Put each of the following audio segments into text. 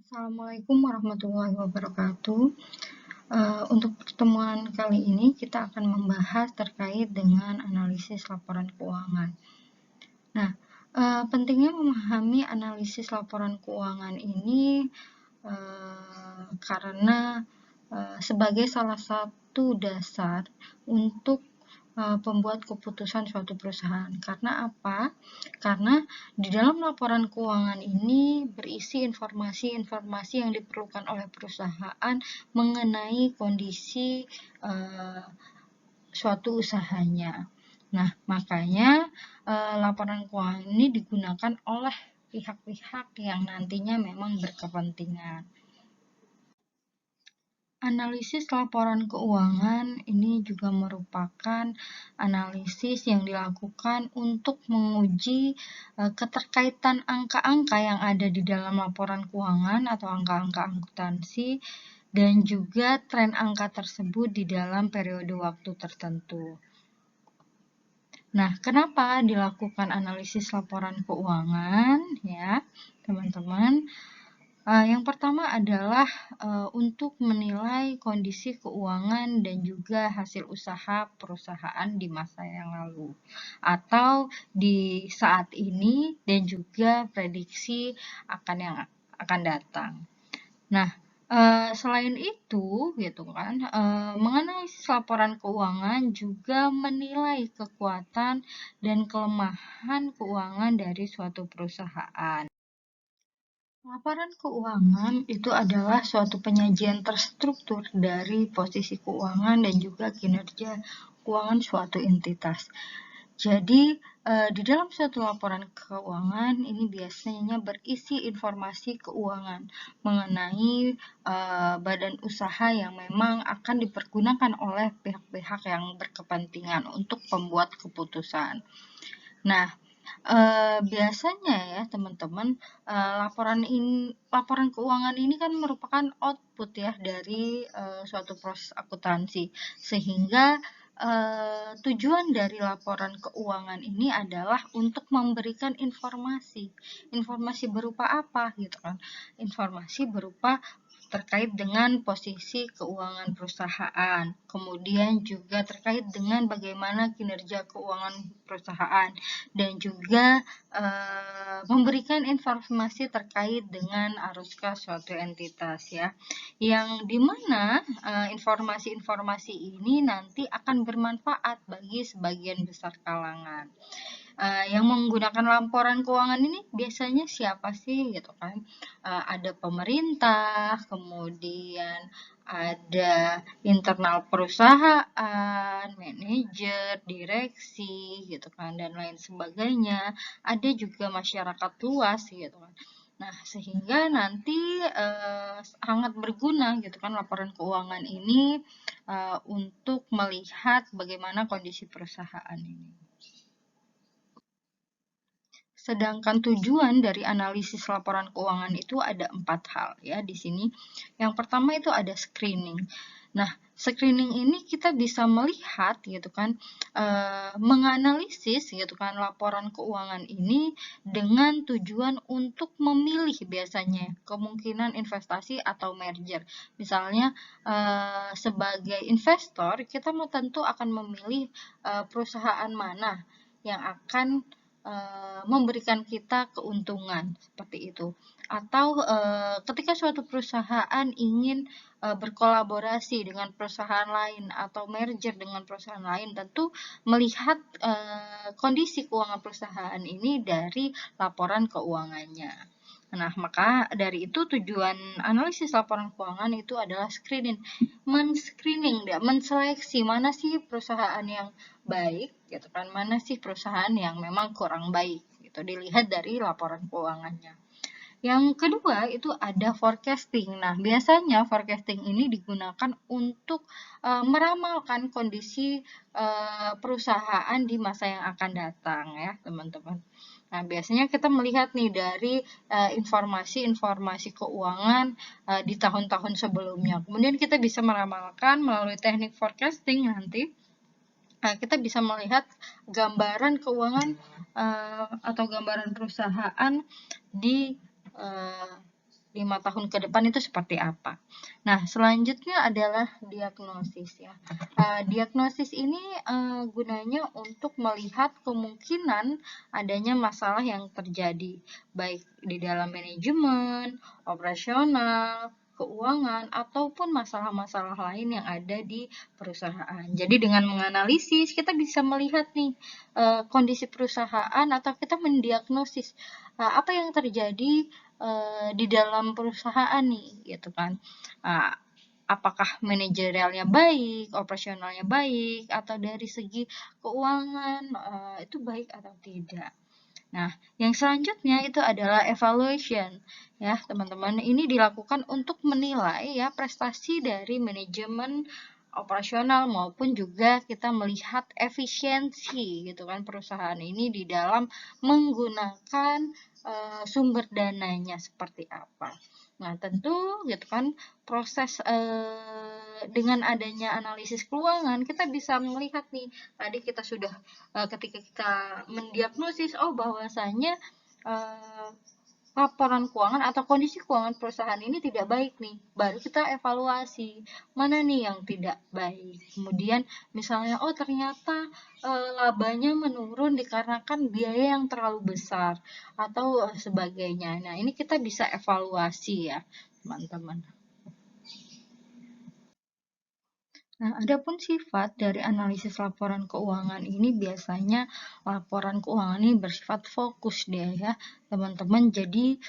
Assalamualaikum warahmatullahi wabarakatuh. Untuk pertemuan kali ini kita akan membahas terkait dengan analisis laporan keuangan. Nah, pentingnya memahami analisis laporan keuangan ini karena sebagai salah satu dasar untuk pembuat keputusan suatu perusahaan. Karena apa? Karena di dalam laporan keuangan ini berisi informasi-informasi yang diperlukan oleh perusahaan mengenai kondisi suatu usahanya. Nah, makanya laporan keuangan ini digunakan oleh pihak-pihak yang nantinya memang berkepentingan. Analisis laporan keuangan ini juga merupakan analisis yang dilakukan untuk menguji keterkaitan angka-angka yang ada di dalam laporan keuangan atau angka-angka akuntansi dan juga tren angka tersebut di dalam periode waktu tertentu. Nah, kenapa dilakukan analisis laporan keuangan ya, teman-teman? Yang pertama adalah untuk menilai kondisi keuangan dan juga hasil usaha perusahaan di masa yang lalu atau di saat ini dan juga prediksi yang akan datang. Nah, selain itu gitu kan, menganalisis laporan keuangan juga menilai kekuatan dan kelemahan keuangan dari suatu perusahaan. Laporan keuangan itu adalah suatu penyajian terstruktur dari posisi keuangan dan juga kinerja keuangan suatu entitas. Jadi, di dalam suatu laporan keuangan ini biasanya berisi informasi keuangan mengenai badan usaha yang memang akan dipergunakan oleh pihak-pihak yang berkepentingan untuk pembuat keputusan. Nah, biasanya ya teman-teman, laporan keuangan ini kan merupakan output ya dari suatu proses akuntansi, sehingga tujuan dari laporan keuangan ini adalah untuk memberikan informasi berupa apa gitu kan, informasi berupa terkait dengan posisi keuangan perusahaan, kemudian juga terkait dengan bagaimana kinerja keuangan perusahaan, dan juga memberikan informasi terkait dengan arus kas suatu entitas ya, yang dimana informasi-informasi ini nanti akan bermanfaat bagi sebagian besar kalangan. Yang menggunakan laporan keuangan ini biasanya siapa sih gitu kan? Ada pemerintah, kemudian ada internal perusahaan, manajer, direksi gitu kan, dan lain sebagainya. Ada juga masyarakat luas gitu kan. Nah, sehingga nanti sangat berguna gitu kan laporan keuangan ini untuk melihat bagaimana kondisi perusahaan ini. Sedangkan tujuan dari analisis laporan keuangan itu ada 4 hal ya di sini. Yang pertama itu ada screening. Nah, screening ini kita bisa melihat gitu kan, menganalisis gitu kan laporan keuangan ini dengan tujuan untuk memilih biasanya kemungkinan investasi atau merger. Misalnya sebagai investor kita tentu akan memilih perusahaan mana yang akan memberikan kita keuntungan seperti itu, atau ketika suatu perusahaan ingin berkolaborasi dengan perusahaan lain atau merger dengan perusahaan lain, tentu melihat kondisi keuangan perusahaan ini dari laporan keuangannya. Nah, maka dari itu tujuan analisis laporan keuangan itu adalah menseleksi mana sih perusahaan yang baik gitu kan, mana sih perusahaan yang memang kurang baik gitu, dilihat dari laporan keuangannya. Yang kedua itu ada forecasting. Nah, biasanya forecasting ini digunakan untuk meramalkan kondisi perusahaan di masa yang akan datang ya, teman-teman. Nah, biasanya kita melihat nih dari informasi-informasi keuangan di tahun-tahun sebelumnya. Kemudian kita bisa meramalkan melalui teknik forecasting nanti. Kita bisa melihat gambaran keuangan atau gambaran perusahaan di 5 tahun ke depan itu seperti apa. Nah, selanjutnya adalah diagnosis ya. Diagnosis ini gunanya untuk melihat kemungkinan adanya masalah yang terjadi, baik di dalam manajemen, operasional, keuangan, ataupun masalah-masalah lain yang ada di perusahaan. Jadi dengan menganalisis, kita bisa melihat nih kondisi perusahaan, atau kita mendiagnosis apa yang terjadi di dalam perusahaan nih, gitu kan. Apakah manajerialnya baik, operasionalnya baik, atau dari segi keuangan itu baik atau tidak. Nah, yang selanjutnya itu adalah evaluation ya, teman-teman. Ini dilakukan untuk menilai ya prestasi dari manajemen operasional, maupun juga kita melihat efisiensi gitu kan perusahaan ini di dalam menggunakan sumber dananya seperti apa. Nah, tentu gitu kan proses dengan adanya analisis keuangan, kita bisa melihat nih, tadi kita sudah ketika kita mendiagnosis bahwasanya laporan keuangan atau kondisi keuangan perusahaan ini tidak baik nih, baru kita evaluasi mana nih yang tidak baik. Kemudian misalnya ternyata labanya menurun dikarenakan biaya yang terlalu besar atau sebagainya. Nah, ini kita bisa evaluasi ya, teman-teman. Nah, adapun sifat dari analisis laporan keuangan ini, biasanya laporan keuangan ini bersifat fokus dia ya, teman-teman. Jadi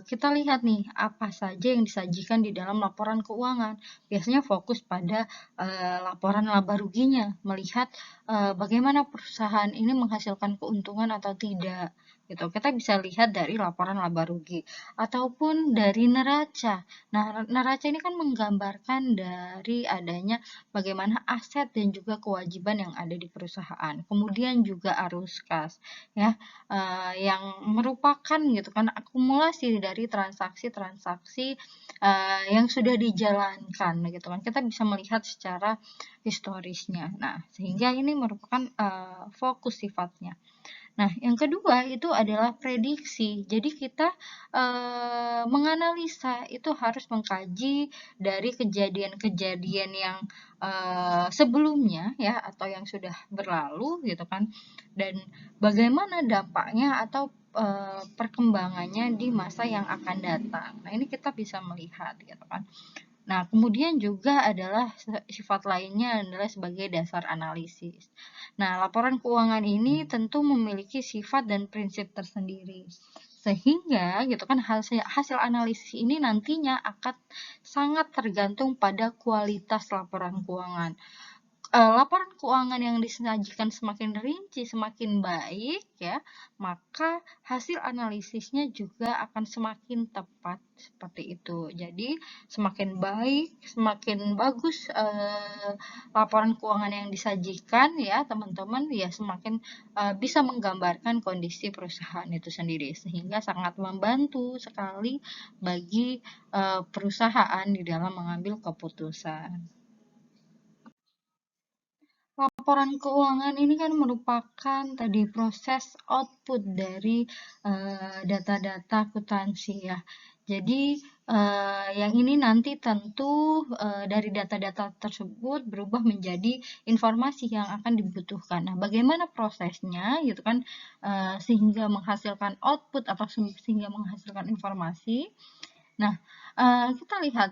kita lihat nih apa saja yang disajikan di dalam laporan keuangan. Biasanya fokus pada laporan laba ruginya, melihat bagaimana perusahaan ini menghasilkan keuntungan atau tidak. Gitu. Kita bisa lihat dari laporan laba rugi ataupun dari neraca. Nah, neraca ini kan menggambarkan dari adanya bagaimana aset dan juga kewajiban yang ada di perusahaan. Kemudian juga arus kas ya, yang merupakan gitu kan akumulasi dari transaksi-transaksi yang sudah dijalankan gitu kan. Kita bisa melihat secara historisnya. Nah, sehingga ini merupakan fokus sifatnya. Nah, yang kedua itu adalah prediksi. Jadi kita menganalisa itu harus mengkaji dari kejadian-kejadian yang sebelumnya ya, atau yang sudah berlalu gitu kan, dan bagaimana dampaknya atau perkembangannya di masa yang akan datang. Nah, ini kita bisa melihat gitu kan. Nah, kemudian juga adalah sifat lainnya adalah sebagai dasar analisis. Nah, laporan keuangan ini tentu memiliki sifat dan prinsip tersendiri. Sehingga gitu kan hasil analisis ini nantinya akan sangat tergantung pada kualitas laporan keuangan. Laporan keuangan yang disajikan semakin rinci, semakin baik ya, maka hasil analisisnya juga akan semakin tepat seperti itu. Jadi semakin baik, semakin bagus laporan keuangan yang disajikan ya, teman-teman, ya semakin bisa menggambarkan kondisi perusahaan itu sendiri, sehingga sangat membantu sekali bagi perusahaan di dalam mengambil keputusan. Laporan keuangan ini kan merupakan tadi proses output dari data-data akuntansi ya. Jadi yang ini nanti tentu dari data-data tersebut berubah menjadi informasi yang akan dibutuhkan. Nah, bagaimana prosesnya gitu kan sehingga menghasilkan output atau sehingga menghasilkan informasi. Nah, kita lihat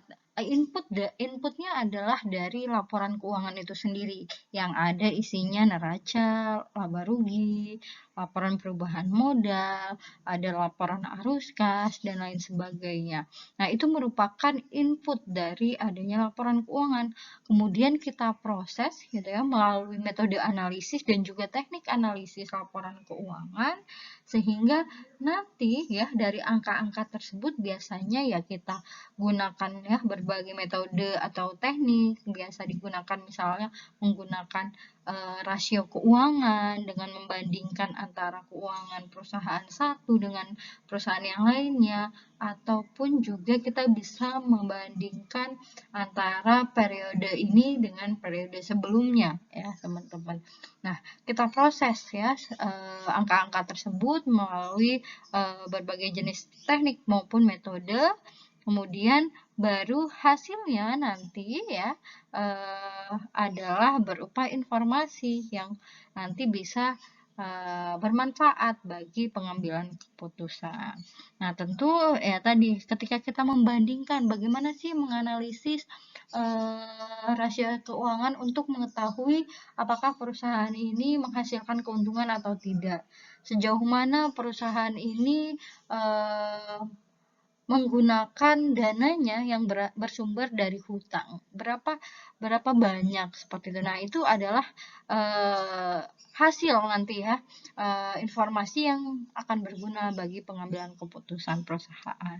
inputnya adalah dari laporan keuangan itu sendiri, yang ada isinya neraca, laba rugi, laporan perubahan modal, ada laporan arus kas, dan lain sebagainya. Nah, itu merupakan input dari adanya laporan keuangan. Kemudian kita proses gitu ya melalui metode analisis dan juga teknik analisis laporan keuangan, sehingga nanti ya dari angka-angka tersebut biasanya ya kita gunakan ya berbagai metode atau teknik. Biasa digunakan misalnya menggunakan rasio keuangan dengan membandingkan antara keuangan perusahaan satu dengan perusahaan yang lainnya, ataupun juga kita bisa membandingkan antara periode ini dengan periode sebelumnya ya teman-teman. Nah, kita proses ya angka-angka tersebut melalui berbagai jenis teknik maupun metode. Kemudian baru hasilnya nanti ya adalah berupa informasi yang nanti bisa bermanfaat bagi pengambilan keputusan. Nah, tentu ya tadi ketika kita membandingkan bagaimana sih menganalisis rasio keuangan untuk mengetahui apakah perusahaan ini menghasilkan keuntungan atau tidak. Sejauh mana perusahaan ini menggunakan dananya yang bersumber dari hutang. Berapa banyak seperti itu. Nah, itu adalah hasil nanti ya, informasi yang akan berguna bagi pengambilan keputusan perusahaan.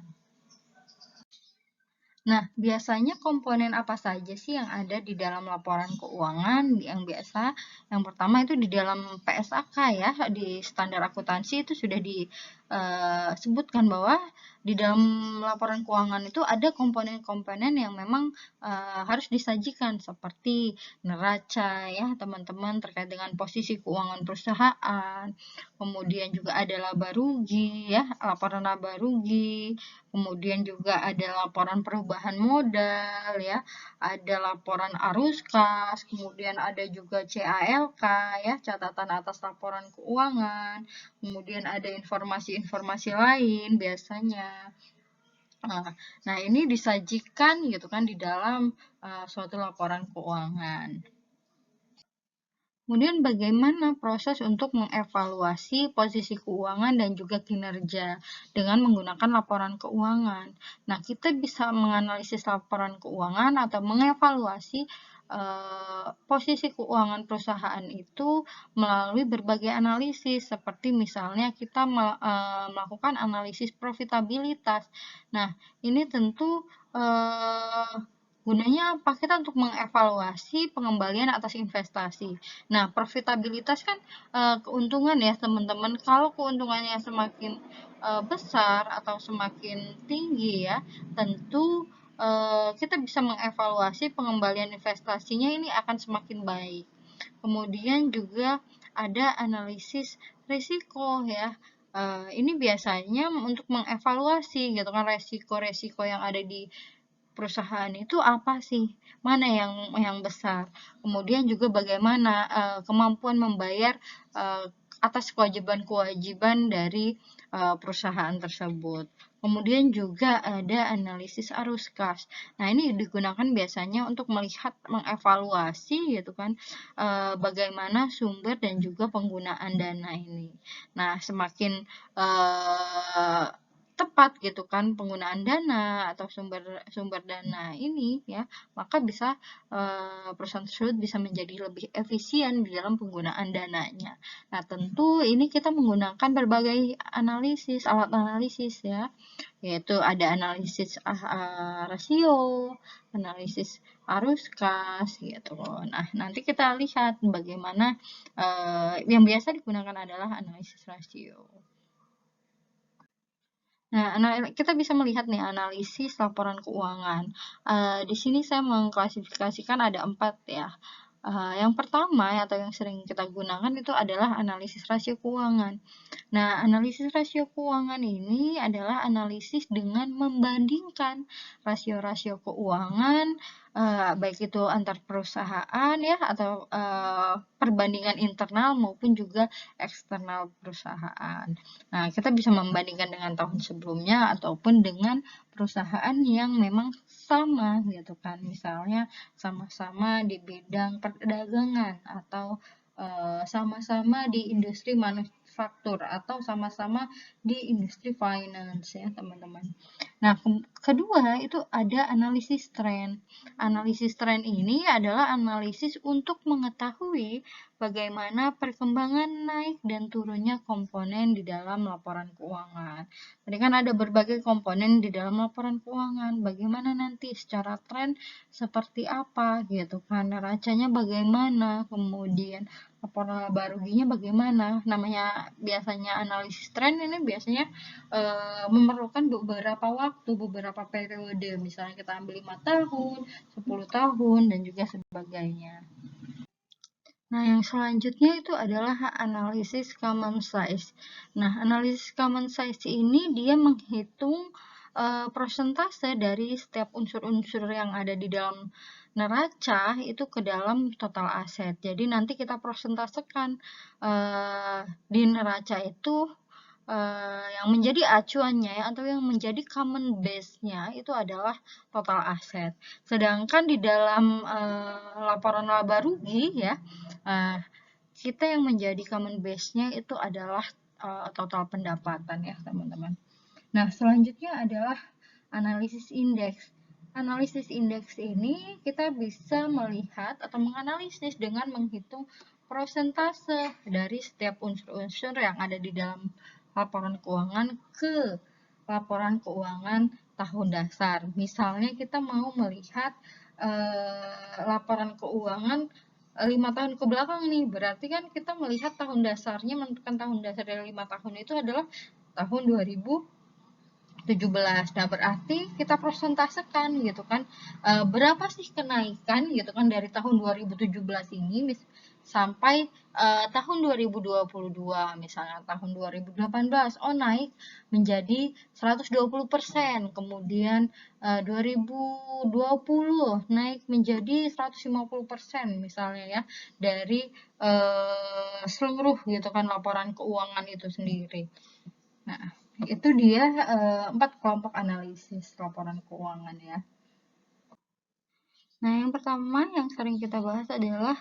Nah, biasanya komponen apa saja sih yang ada di dalam laporan keuangan yang biasa? Yang pertama itu di dalam PSAK ya, di standar akuntansi itu sudah disebutkan bahwa di dalam laporan keuangan itu ada komponen-komponen yang memang harus disajikan seperti neraca ya teman-teman terkait dengan posisi keuangan perusahaan, kemudian juga ada laba rugi ya, laporan laba rugi, kemudian juga ada laporan perubahan modal ya, ada laporan arus kas, kemudian ada juga CALK ya, catatan atas laporan keuangan, kemudian ada informasi-informasi lain biasanya. Nah, ini disajikan gitu kan di dalam suatu laporan keuangan. Kemudian bagaimana proses untuk mengevaluasi posisi keuangan dan juga kinerja dengan menggunakan laporan keuangan. Nah, kita bisa menganalisis laporan keuangan atau mengevaluasi posisi keuangan perusahaan itu melalui berbagai analisis, seperti misalnya kita melakukan analisis profitabilitas. Nah, ini tentu gunanya apa? Kita untuk mengevaluasi pengembalian atas investasi. Nah, profitabilitas kan keuntungan ya teman-teman. Kalau keuntungannya semakin besar atau semakin tinggi ya, tentu kita bisa mengevaluasi pengembalian investasinya ini akan semakin baik. Kemudian juga ada analisis risiko ya. Ini biasanya untuk mengevaluasi gitu kan resiko-resiko yang ada di perusahaan itu apa sih? Mana yang besar? Kemudian juga bagaimana kemampuan membayar atas kewajiban-kewajiban dari perusahaan tersebut. Kemudian juga ada analisis arus kas. Nah, ini digunakan biasanya untuk melihat mengevaluasi gitu kan bagaimana sumber dan juga penggunaan dana ini. Nah, semakin tepat gitu kan penggunaan dana atau sumber dana ini ya, maka bisa perusahaan tersebut bisa menjadi lebih efisien di dalam penggunaan dananya. Nah, tentu ini kita menggunakan berbagai analisis, alat analisis ya, yaitu ada analisis rasio, analisis arus kas gitu. Nah, nanti kita lihat bagaimana yang biasa digunakan adalah analisis rasio. Nah, kita bisa melihat nih analisis laporan keuangan. Di sini saya mengklasifikasikan ada 4 ya. Yang pertama atau yang sering kita gunakan itu adalah analisis rasio keuangan. Nah, analisis rasio keuangan ini adalah analisis dengan membandingkan rasio-rasio keuangan baik itu antar perusahaan ya atau perbandingan internal maupun juga eksternal perusahaan. Nah, kita bisa membandingkan dengan tahun sebelumnya ataupun dengan perusahaan yang memang sama gitu kan. Misalnya sama-sama di bidang perdagangan atau sama-sama di industri manufaktur atau sama-sama di industri finance ya teman-teman. Nah, kedua itu ada analisis tren. Analisis tren ini adalah analisis untuk mengetahui bagaimana perkembangan naik dan turunnya komponen di dalam laporan keuangan. Tadi kan ada berbagai komponen di dalam laporan keuangan. Bagaimana nanti secara tren seperti apa gitu kan, neracanya bagaimana, kemudian laporan laba ruginya bagaimana. Namanya biasanya analisis tren ini biasanya memerlukan beberapa waktu, beberapa periode, misalnya kita ambil 5 tahun, 10 tahun, dan juga sebagainya. Nah, yang selanjutnya itu adalah analisis common size. Nah, analisis common size ini dia menghitung persentase dari setiap unsur-unsur yang ada di dalam neraca itu ke dalam total aset. Jadi nanti kita persentasekan di neraca itu yang menjadi acuannya atau yang menjadi common base-nya itu adalah total aset. Sedangkan di dalam laporan laba rugi ya, kita yang menjadi common base-nya itu adalah total pendapatan ya teman-teman. Nah, selanjutnya adalah analisis indeks. Analisis indeks ini kita bisa melihat atau menganalisis dengan menghitung prosentase dari setiap unsur-unsur yang ada di dalam laporan keuangan ke laporan keuangan tahun dasar. Misalnya kita mau melihat laporan keuangan 5 tahun ke belakang nih, berarti kan kita melihat tahun dasarnya, menentukan tahun dasar dari 5 tahun itu adalah tahun 2017. Nah, berarti kita persentasekan gitu kan, berapa sih kenaikan gitu kan dari tahun 2017 ini sampai tahun 2022, misalnya tahun 2018 naik menjadi 120%, kemudian 2020 naik menjadi 150% misalnya ya, dari seluruh gitu kan laporan keuangan itu sendiri. Nah, itu dia 4 kelompok analisis laporan keuangan ya. Nah, yang pertama yang sering kita bahas adalah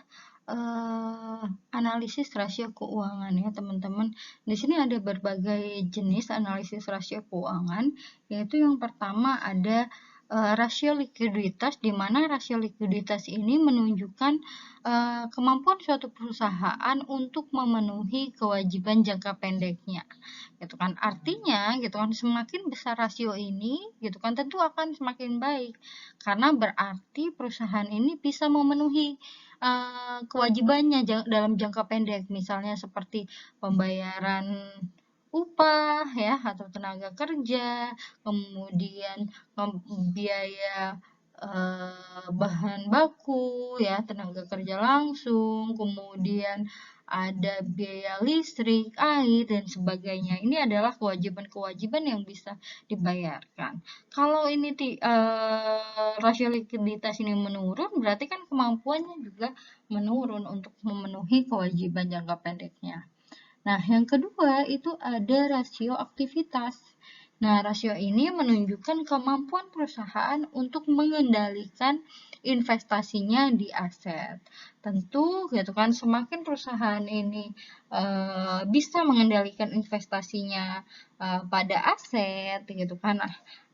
analisis rasio keuangan ya teman-teman. Di sini ada berbagai jenis analisis rasio keuangan, yaitu yang pertama ada rasio likuiditas, di mana rasio likuiditas ini menunjukkan kemampuan suatu perusahaan untuk memenuhi kewajiban jangka pendeknya, gitu kan. Artinya, gitu kan, semakin besar rasio ini, gitu kan, tentu akan semakin baik, karena berarti perusahaan ini bisa memenuhi kewajibannya dalam jangka pendek, misalnya seperti pembayaran upah ya atau tenaga kerja, kemudian biaya bahan baku ya, tenaga kerja langsung, kemudian ada biaya listrik, air, dan sebagainya. Ini adalah kewajiban-kewajiban yang bisa dibayarkan. Kalau ini rasio likuiditas ini menurun, berarti kan kemampuannya juga menurun untuk memenuhi kewajiban jangka pendeknya. Nah, yang kedua itu ada rasio aktivitas. Nah, rasio ini menunjukkan kemampuan perusahaan untuk mengendalikan investasinya di aset. Tentu, gitu kan, semakin perusahaan ini bisa mengendalikan investasinya pada aset, gitu kan,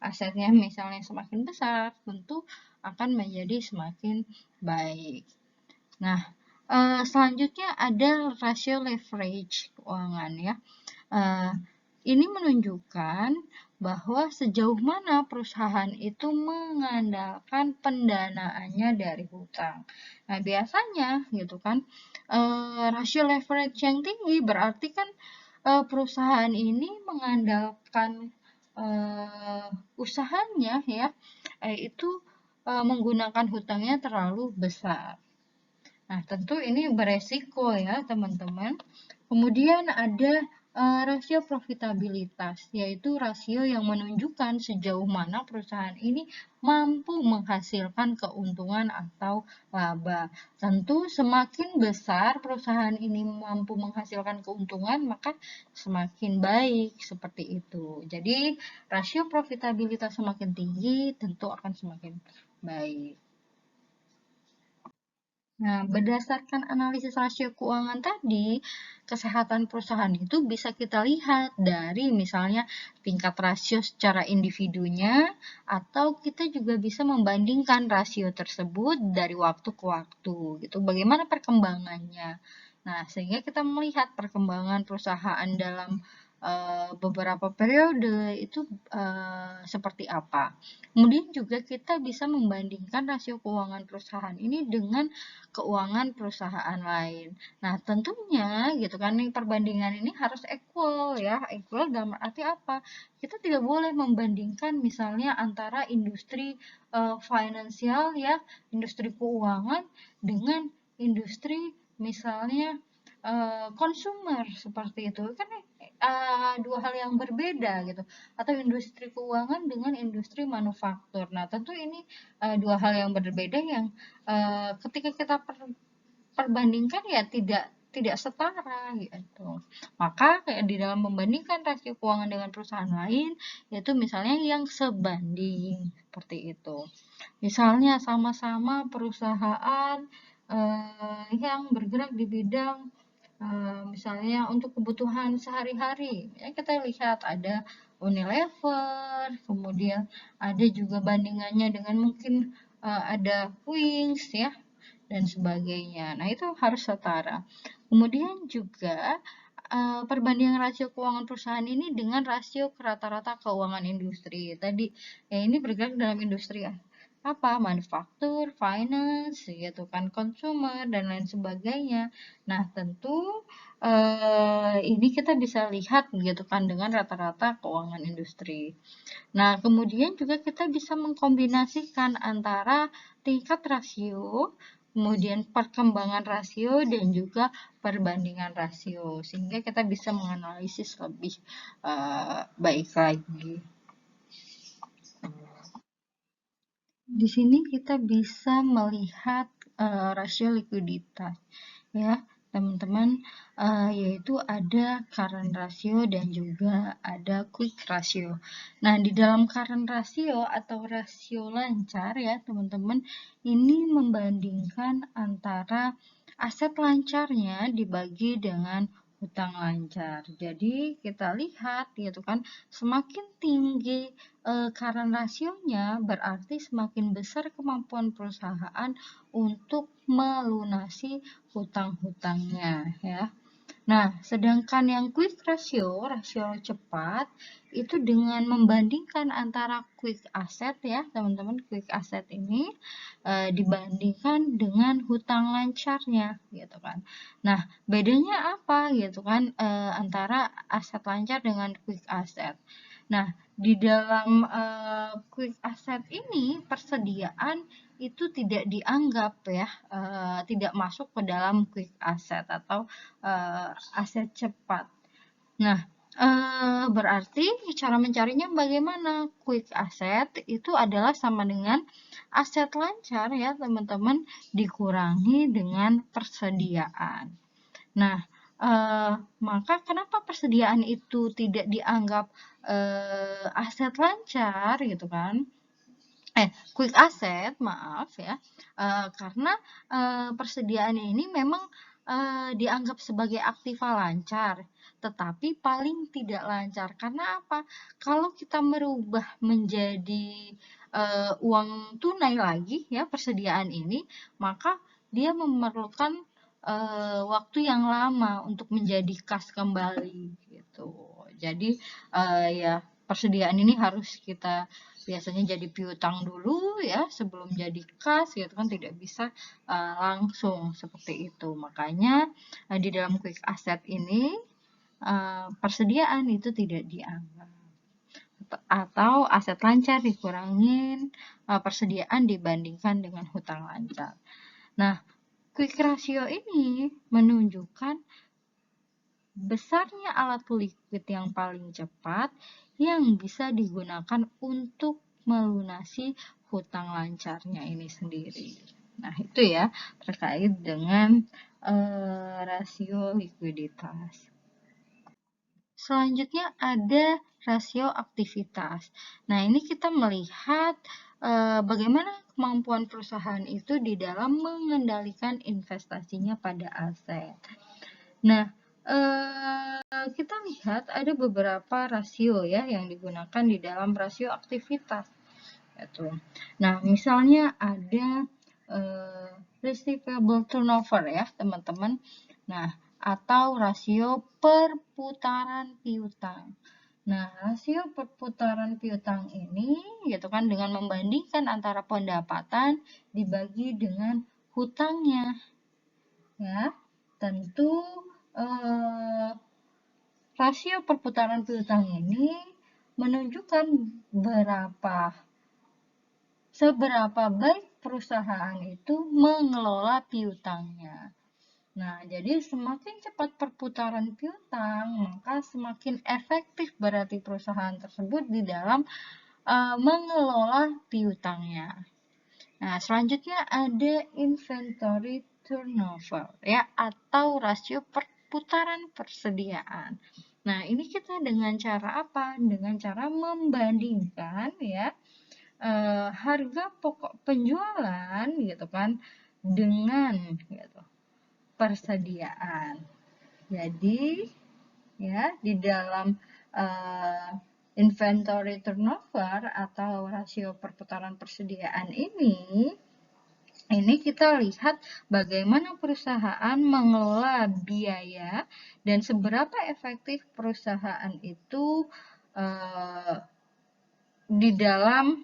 asetnya misalnya semakin besar, tentu akan menjadi semakin baik. Nah, selanjutnya ada rasio leverage keuangan ya. Ini menunjukkan bahwa sejauh mana perusahaan itu mengandalkan pendanaannya dari hutang. Nah, biasanya gitu kan, rasio leverage yang tinggi berarti kan perusahaan ini mengandalkan usahanya ya, itu menggunakan hutangnya terlalu besar. Nah, tentu ini beresiko ya, teman-teman. Kemudian ada rasio profitabilitas, yaitu rasio yang menunjukkan sejauh mana perusahaan ini mampu menghasilkan keuntungan atau laba. Tentu semakin besar perusahaan ini mampu menghasilkan keuntungan, maka semakin baik seperti itu. Jadi, rasio profitabilitas semakin tinggi, tentu akan semakin baik. Nah, berdasarkan analisis rasio keuangan tadi, kesehatan perusahaan itu bisa kita lihat dari misalnya tingkat rasio secara individunya, atau kita juga bisa membandingkan rasio tersebut dari waktu ke waktu, gitu. Bagaimana perkembangannya? Nah, sehingga kita melihat perkembangan perusahaan dalam beberapa periode itu seperti apa. Kemudian juga kita bisa membandingkan rasio keuangan perusahaan ini dengan keuangan perusahaan lain. Nah, tentunya gitu kan nih perbandingan ini harus equal ya. Equal dalam arti apa? Kita tidak boleh membandingkan misalnya antara industri finansial ya, industri keuangan dengan industri misalnya konsumer seperti itu. Kan dua hal yang berbeda gitu. Atau industri keuangan dengan industri manufaktur. Nah, tentu ini dua hal yang berbeda yang ketika kita perbandingkan ya tidak setara gitu. Maka kayak di dalam membandingkan rasio keuangan dengan perusahaan lain, yaitu misalnya yang sebanding seperti itu. Misalnya sama-sama perusahaan yang bergerak di bidang misalnya untuk kebutuhan sehari-hari, ya kita lihat ada Unilever, kemudian ada juga bandingannya dengan mungkin ada Wings ya dan sebagainya. Nah, itu harus setara. Kemudian juga perbandingan rasio keuangan perusahaan ini dengan rasio rata-rata keuangan industri. Tadi ya ini bergerak dalam industri ya apa manufaktur, finance, gitu kan, consumer dan lain sebagainya. Nah, tentu ini kita bisa lihat gitu kan dengan rata-rata keuangan industri. Nah, kemudian juga kita bisa mengkombinasikan antara tingkat rasio, kemudian perkembangan rasio, dan juga perbandingan rasio, sehingga kita bisa menganalisis lebih baik lagi. Di sini kita bisa melihat rasio likuiditas, ya teman-teman, yaitu ada current ratio dan juga ada quick ratio. Nah, di dalam current ratio atau rasio lancar ya teman-teman, ini membandingkan antara aset lancarnya dibagi dengan hutang lancar. Jadi kita lihat gitu kan, semakin tinggi current rasionya berarti semakin besar kemampuan perusahaan untuk melunasi hutang-hutangnya ya. Nah, sedangkan yang quick ratio, rasio cepat, itu dengan membandingkan antara quick asset ya, teman-teman, quick asset ini dibandingkan dengan hutang lancarnya, gitu kan. Nah, bedanya apa gitu kan antara aset lancar dengan quick asset. Nah, di dalam quick asset ini persediaan itu tidak dianggap ya, tidak masuk ke dalam quick asset atau aset cepat. Nah, berarti cara mencarinya bagaimana? Quick asset itu adalah sama dengan aset lancar ya teman-teman dikurangi dengan persediaan. Nah, maka kenapa persediaan itu tidak dianggap aset lancar gitu kan? Quick asset, maaf ya, karena persediaan ini memang dianggap sebagai aktiva lancar, tetapi paling tidak lancar. Karena apa? Kalau kita merubah menjadi uang tunai lagi ya persediaan ini, maka dia memerlukan waktu yang lama untuk menjadi kas kembali gitu. Jadi ya persediaan ini harus kita biasanya jadi piutang dulu ya sebelum jadi kas gitu kan, tidak bisa langsung seperti itu. Makanya di dalam quick asset ini persediaan itu tidak dianggap, atau aset lancar dikurangin persediaan dibandingkan dengan hutang lancar. Nah, quick ratio ini menunjukkan besarnya alat liquid yang paling cepat yang bisa digunakan untuk melunasi hutang lancarnya ini sendiri. Nah, itu ya terkait dengan rasio likuiditas. selanjutnya ada rasio aktivitas. Nah, ini kita melihat bagaimana kemampuan perusahaan itu di dalam mengendalikan investasinya pada aset. Nah, kita lihat ada beberapa rasio ya yang digunakan di dalam rasio aktivitas. Nah, misalnya ada receivable turnover ya, teman-teman. Nah, atau rasio perputaran piutang. Nah, rasio perputaran piutang ini gitu kan dengan membandingkan antara pendapatan dibagi dengan hutangnya. Ya, tentu rasio perputaran piutang ini menunjukkan seberapa baik perusahaan itu mengelola piutangnya. Nah, jadi semakin cepat perputaran piutang, maka semakin efektif berarti perusahaan tersebut di dalam mengelola piutangnya. Nah, selanjutnya ada inventory turnover ya atau rasio perputaran persediaan. Nah, ini kita dengan cara apa? Dengan cara membandingkan ya harga pokok penjualan gitu kan dengan gitu persediaan. Jadi ya di dalam inventory turnover atau rasio perputaran persediaan ini kita lihat bagaimana perusahaan mengelola biaya dan seberapa efektif perusahaan itu di dalam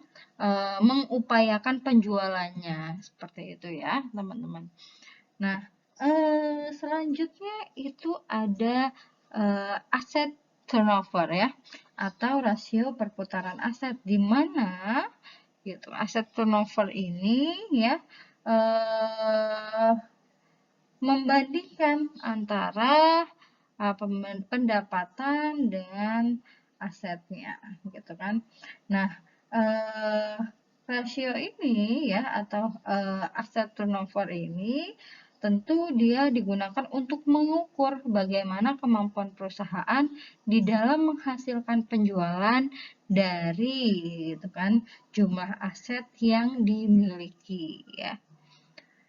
mengupayakan penjualannya seperti itu ya teman-teman. Nah, selanjutnya itu ada aset turnover ya atau rasio perputaran aset, di mana gitu aset turnover ini ya membandingkan antara pendapatan dengan asetnya gitu kan. Nah, rasio ini ya atau aset turnover ini tentu dia digunakan untuk mengukur bagaimana kemampuan perusahaan di dalam menghasilkan penjualan dari gitu kan jumlah aset yang dimiliki ya.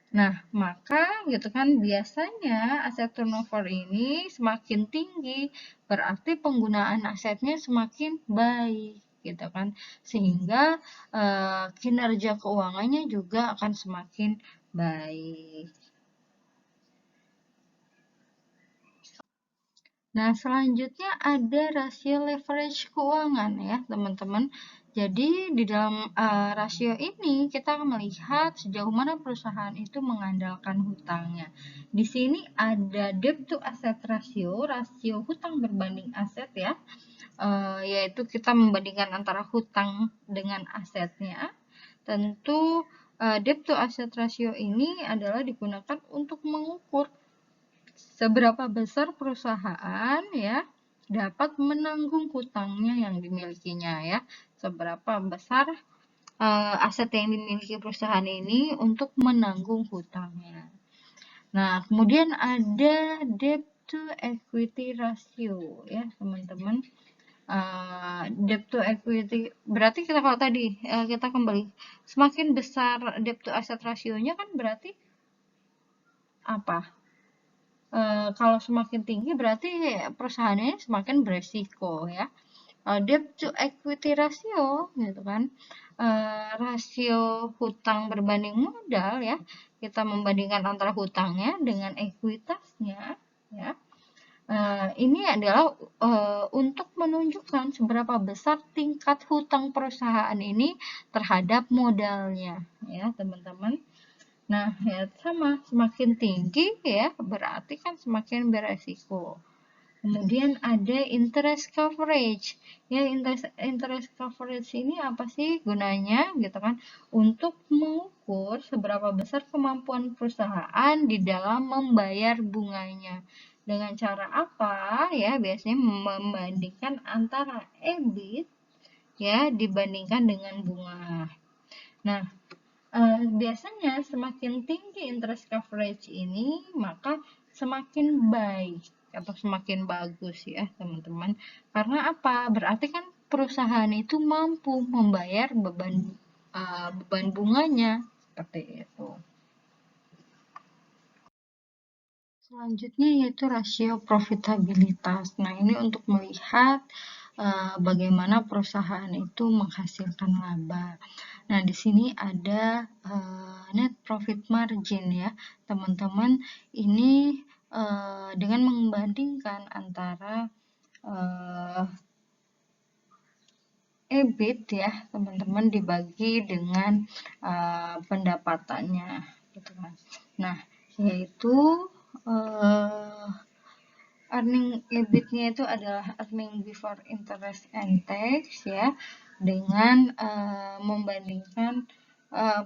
Nah, maka gitu kan biasanya aset turnover ini semakin tinggi, berarti penggunaan asetnya semakin baik gitu kan. Sehingga kinerja keuangannya juga akan semakin baik. Nah, selanjutnya ada rasio leverage keuangan ya, teman-teman. Jadi, di dalam rasio ini kita melihat sejauh mana perusahaan itu mengandalkan hutangnya. Di sini ada debt to asset ratio, rasio hutang berbanding aset ya, yaitu kita membandingkan antara hutang dengan asetnya. Tentu debt to asset ratio ini adalah digunakan untuk mengukur seberapa besar perusahaan ya dapat menanggung hutangnya yang dimilikinya ya. Seberapa besar aset yang dimiliki perusahaan ini untuk menanggung hutangnya. Nah, kemudian ada debt to equity ratio ya, teman-teman. Debt to equity berarti kita kalau tadi kita kembali semakin besar debt to asset rasionya kan berarti apa? Kalau semakin tinggi berarti perusahaannya semakin beresiko ya. Debt to equity ratio gitu kan, rasio hutang berbanding modal ya, kita membandingkan antara hutangnya dengan ekuitasnya ya. Ini adalah untuk menunjukkan seberapa besar tingkat hutang perusahaan ini terhadap modalnya ya teman-teman. Nah, ya sama, semakin tinggi ya berarti kan semakin beresiko. Kemudian ada interest coverage. Ya, interest coverage ini apa sih gunanya gitu kan? Untuk mengukur seberapa besar kemampuan perusahaan di dalam membayar bunganya. Dengan cara apa? Ya, biasanya membandingkan antara EBIT ya dibandingkan dengan bunga. Nah, biasanya semakin tinggi interest coverage ini, maka semakin baik atau semakin bagus ya teman-teman. Karena apa? Berarti kan perusahaan itu mampu membayar beban bunganya seperti itu. Selanjutnya yaitu rasio profitabilitas. Nah, ini untuk melihat bagaimana perusahaan itu menghasilkan laba. Nah, di sini ada net profit margin ya, teman-teman. Ini dengan membandingkan antara EBIT ya, teman-teman, dibagi dengan pendapatannya, gitu kan. Nah, yaitu earning EBIT-nya itu adalah earning before interest and tax ya, dengan membandingkan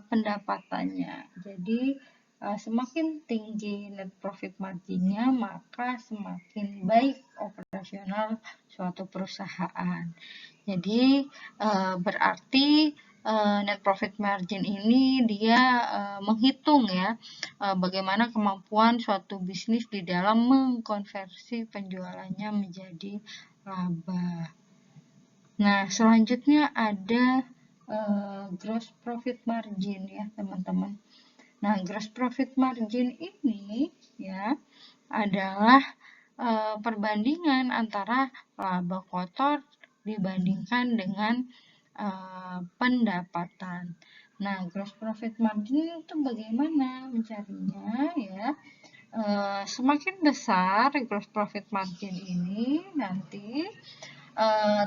pendapatannya. Jadi semakin tinggi net profit margin-nya, maka semakin baik operasional suatu perusahaan. Jadi berarti net profit margin ini dia menghitung ya bagaimana kemampuan suatu bisnis di dalam mengkonversi penjualannya menjadi laba. Nah, selanjutnya ada gross profit margin ya, teman-teman. Nah, gross profit margin ini ya adalah perbandingan antara laba kotor dibandingkan dengan pendapatan. Nah, gross profit margin itu bagaimana mencarinya ya? Semakin besar gross profit margin ini nanti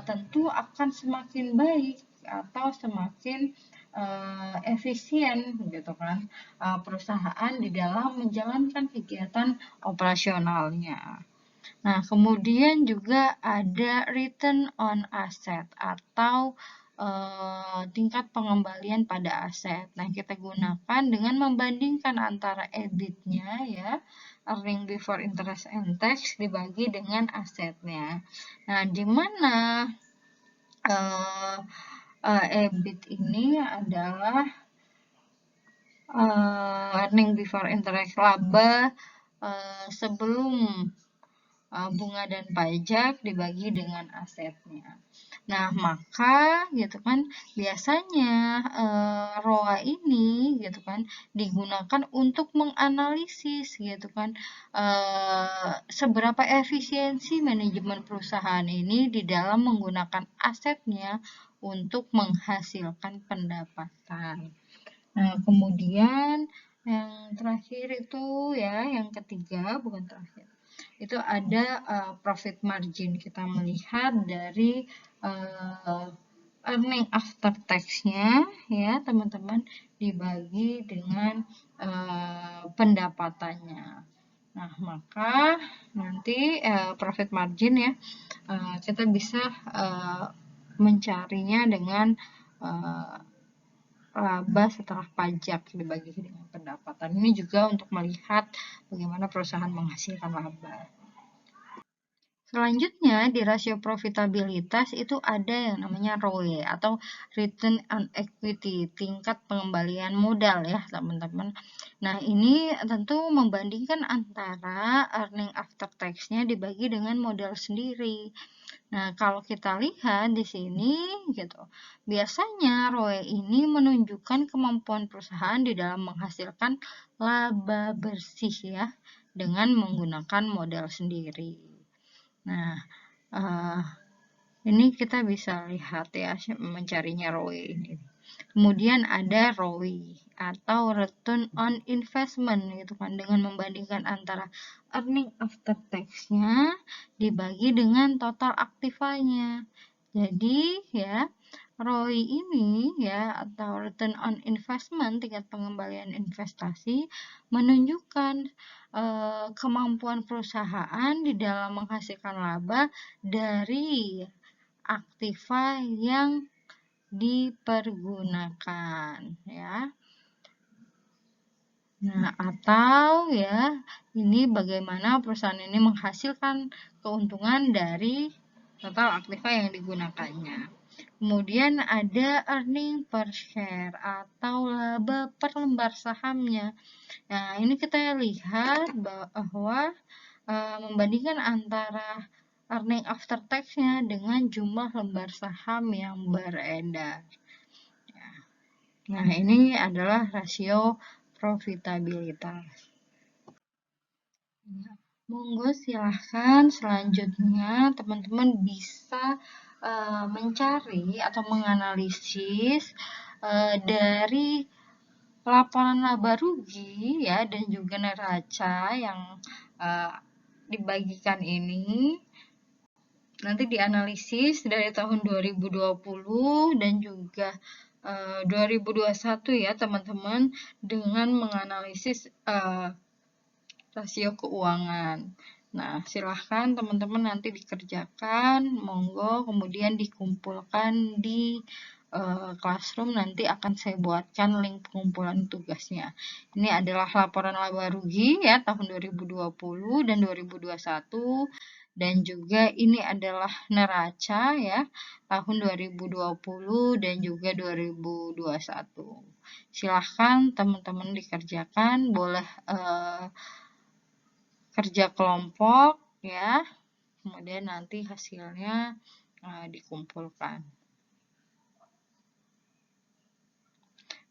tentu akan semakin baik atau semakin efisien gitu kan perusahaan di dalam menjalankan kegiatan operasionalnya. Nah, kemudian juga ada return on asset atau tingkat pengembalian pada aset. Nah, kita gunakan dengan membandingkan antara EBIT-nya ya, earning before interest and tax dibagi dengan asetnya. Nah, di mana EBIT ini adalah earning before interest, laba sebelum bunga dan pajak dibagi dengan asetnya. Nah, maka gitu kan biasanya ROA ini gitu kan digunakan untuk menganalisis gitu kan seberapa efisiensi manajemen perusahaan ini di dalam menggunakan asetnya untuk menghasilkan pendapatan. Nah, kemudian yang terakhir itu ya, yang ketiga bukan terakhir. Itu ada profit margin. Kita melihat dari earning after tax-nya ya, teman-teman, dibagi dengan pendapatannya. Nah, maka nanti profit margin ya, kita bisa mencarinya dengan laba setelah pajak dibagi dengan pendapatan. Ini juga untuk melihat bagaimana perusahaan menghasilkan laba. Selanjutnya di rasio profitabilitas itu ada yang namanya ROE atau return on equity, tingkat pengembalian modal ya teman-teman. Nah, ini tentu membandingkan antara earning after tax-nya dibagi dengan modal sendiri. Nah, kalau kita lihat di sini gitu, biasanya ROE ini menunjukkan kemampuan perusahaan di dalam menghasilkan laba bersih ya dengan menggunakan modal sendiri. Nah, ini kita bisa lihat ya mencarinya ROE ini. Kemudian ada ROI atau return on investment gitu kan, dengan membandingkan antara earning after tax-nya dibagi dengan total aktivanya. Jadi ya ROI ini ya atau return on investment, tingkat pengembalian investasi, menunjukkan kemampuan perusahaan di dalam menghasilkan laba dari aktiva yang dipergunakan ya. Nah, atau ya ini bagaimana perusahaan ini menghasilkan keuntungan dari total aktiva yang digunakannya. Kemudian ada earning per share atau laba per lembar sahamnya. Nah, ini kita lihat bahwa membandingkan antara earning after tax-nya dengan jumlah lembar saham yang beredar. Nah, ini adalah rasio profitabilitas. Monggo silahkan selanjutnya teman-teman bisa mencari atau menganalisis dari laporan laba rugi ya dan juga neraca yang dibagikan ini nanti dianalisis dari tahun 2020 dan juga 2021 ya teman-teman, dengan menganalisis rasio keuangan. Nah, silahkan teman-teman nanti dikerjakan, monggo, kemudian dikumpulkan di Classroom. Nanti akan saya buatkan link pengumpulan tugasnya. Ini adalah laporan laba rugi ya tahun 2020 dan 2021. Dan juga ini adalah neraca ya tahun 2020 dan juga 2021. Silahkan teman-teman dikerjakan, boleh kerja kelompok ya, kemudian nanti hasilnya dikumpulkan.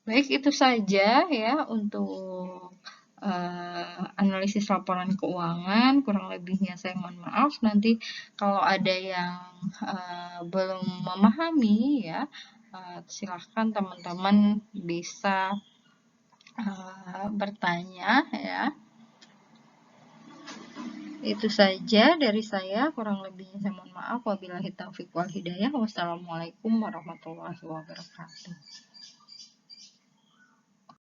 Baik, itu saja ya untuk analisis laporan keuangan. Kurang lebihnya saya mohon maaf. Nanti kalau ada yang belum memahami ya, silahkan teman-teman bisa bertanya ya. Itu saja dari saya, kurang lebihnya saya mohon maaf. Wabillahi taufiq wal hidayah. Wassalamualaikum warahmatullahi wabarakatuh.